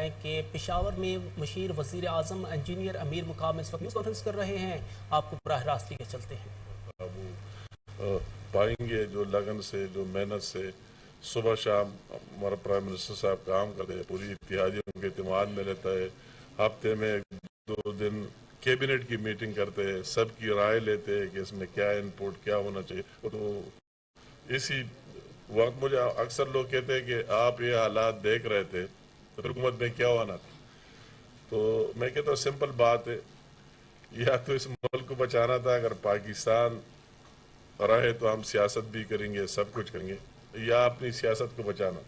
بتائیں کہ پشاور میں مشیر وزیر اعظم انجینئر امیر مقام اس وقت نیوز کانفرنس کر رہے ہیں، آپ کو براہ راست لے کے چلتے ہیں۔ وہ پائیں گے جو لگن سے، جو محنت سے صبح شام ہمارا پرائم منسٹر صاحب کام کرتے ہیں، پوری اتحادیوں کے اعتماد میں رہتا ہے، ہفتے میں 2 دن کیبنٹ کی میٹنگ کرتے ہیں، سب کی رائے لیتے ہیں کہ اس میں کیا ان پٹ کیا ہونا چاہیے۔ تو اسی وقت مجھے اکثر لوگ کہتے ہیں کہ آپ یہ حالات دیکھ رہے تھے تو حکومت میں کیا ہونا تھا، تو میں کہتا ہوں سمپل بات ہے، یا تو اس ملک کو بچانا تھا، اگر پاکستان رہے تو ہم سیاست بھی کریں گے، سب کچھ کریں گے، یا اپنی سیاست کو بچانا۔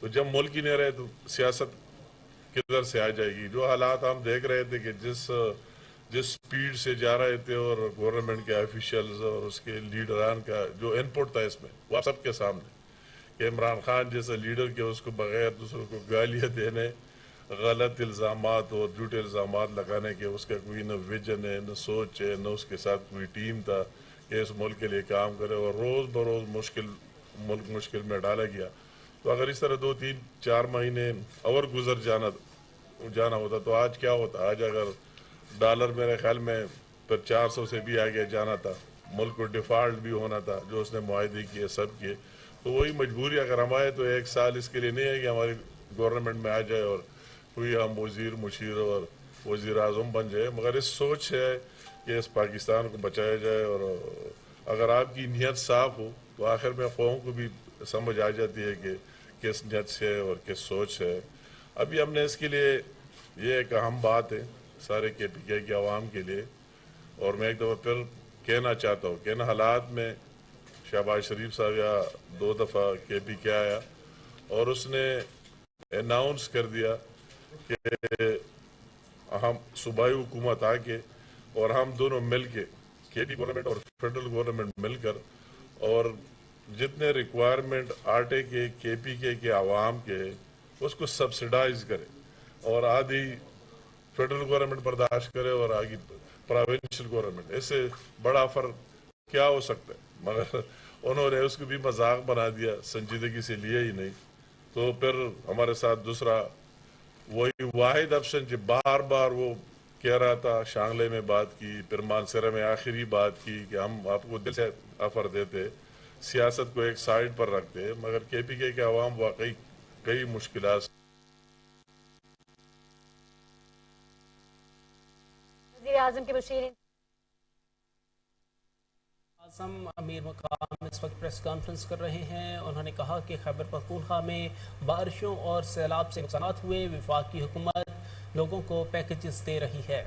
تو جب ملک ہی نہیں رہے تو سیاست کدھر سے آ جائے گی؟ جو حالات ہم دیکھ رہے تھے کہ جس سپیڈ سے جا رہے تھے، اور گورنمنٹ کے آفیشیلز اور اس کے لیڈران کا جو ان پٹ تھا اس میں، وہ سب کے سامنے کہ عمران خان جیسے لیڈر کے اس کو بغیر دوسروں کو گالیاں دینے، غلط الزامات اور جھوٹے الزامات لگانے کے اس کا کوئی نہ ویژن ہے، نہ سوچ ہے، نہ اس کے ساتھ کوئی ٹیم تھا کہ اس ملک کے لیے کام کرے، اور روز بروز ملک مشکل میں ڈالا گیا۔ تو اگر اس طرح 2 3 4 مہینے اور گزر جانا ہوتا تو آج کیا ہوتا؟ آج اگر ڈالر میرے خیال میں پھر 400 سے بھی آگے جانا تھا، ملک کو ڈیفالٹ بھی ہونا تھا، جو اس نے معاہدے کیے سب کیے۔ تو وہی مجبوری، اگر ہم آئے تو 1 سال اس کے لیے نہیں ہے کہ ہماری گورنمنٹ میں آ جائے اور کوئی ہم وزیر مشیر اور وزیر اعظم بن جائے، مگر اس سوچ ہے کہ اس پاکستان کو بچایا جائے، اور اگر آپ کی نیت صاف ہو تو آخر میں قوم کو بھی سمجھ آ جاتی ہے کہ کس نیت سے اور کس سوچ سے۔ ابھی ہم نے اس کے لیے یہ ایک اہم بات ہے سارے کے پی کے عوام کے لیے، اور میں ایک دفعہ پھر کہنا چاہتا ہوں کہ ان حالات میں شہباز شریف صاحب یا 2 دفعہ کے پی کے آیا اور اس نے اناؤنس کر دیا کہ ہم صوبائی حکومت آ کے اور ہم دونوں مل کے، کے پی گورنمنٹ اور فیڈرل گورنمنٹ مل کر، اور جتنے ریکوائرمنٹ آٹے کے پی کے عوام کے اس کو سبسڈائز کرے، اور آدھی فیڈرل گورنمنٹ برداشت کرے اور آگے پروونشل گورنمنٹ۔ اس سے بڑا فرق کیا ہو سکتا ہے؟ مگر انہوں نے اس کو بھی مذاق بنا دیا، سنجیدگی سے لیا ہی نہیں۔ تو پھر ہمارے ساتھ دوسرا وہی واحد آپشن جو بار بار وہ کہہ رہا تھا، شانگلے میں بات کی، پھر مانسیرا میں آخری بات کی کہ ہم آپ کو دل سے آفر دیتے، سیاست کو ایک سائڈ پر رکھتے، مگر کے پی کے عوام واقعی کئی مشکلات۔ وزیر اعظم کے مشیر اعظم امیر مقام اس وقت پریس کانفرنس کر رہے ہیں۔ انہوں نے کہا کہ خیبر پختونخوا میں بارشوں اور سیلاب سے نقصانات ہوئے، وفاقی حکومت لوگوں کو پیکیجز دے رہی ہے۔